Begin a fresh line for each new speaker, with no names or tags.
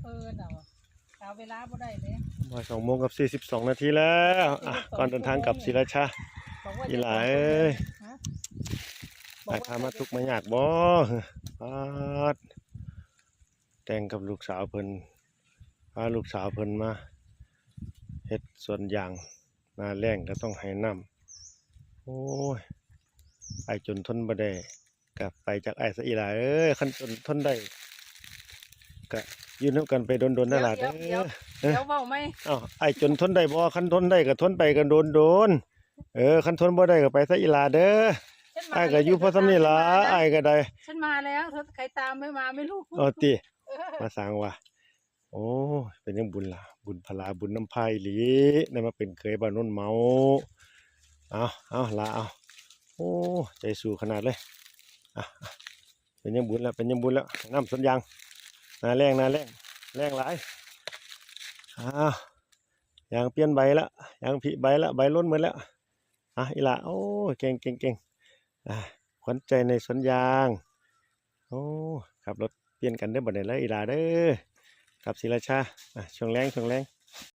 เพิ่นเอาเวลาบ่ได้เลย
บ่าย2:42 นาทีแล้วก่อนเดินทางกลับศรีราชาอีหลาเอ้ยไปพามาทุกข์มายากบ่ปาดแต่งกับลูกสาวเพิ่นพาลูกสาวเพิ่นมาเฮ็ดสวนยางหน้าแล้งก็ต้องให้น้ำโอ้ยไอจนทนบ่ได้กลับไปจากไอ้ซะอีหลาเอ้ยคันจนทนได้ก็อยู่นำกันไปโดนๆนั่นล่ะเด้อ
เดี๋ยวเว้าไหม
อ้าวไอ้จนทนได้บ่คันทนได้ก็ทนไปกันโดนคันทนบ่ได้ก็ไปซะอีหลาเด้อไอ้ก็อยู่พอซำนี้ล่ะไอ้ก็ได้
ฉันมาแล้วเธอใครตามไม่มาไม่รู้
ติมาสร้างว่าโอ้เป็นยังบุญล่ะบุญพลาบุญน้ำพายอีหลีได้มาเป็นเคยบ้านโน้นเมาเอาลาเอาโอ้ใจสู้ขนาดเลยเป็นยังบุญแล้วน้ำสวนยางนาแรงแรงหลายยางเปลี่ยนใบละยางผลิใบละใบล้นหมดแล้วอีหล่าโอ้เก่งขวัญใจในสวนยางโอ้ขับรถเปลี่ยนกันได้บ่ได้แล้วอีหล่าเด้อขับศรีราชาช่วงแรง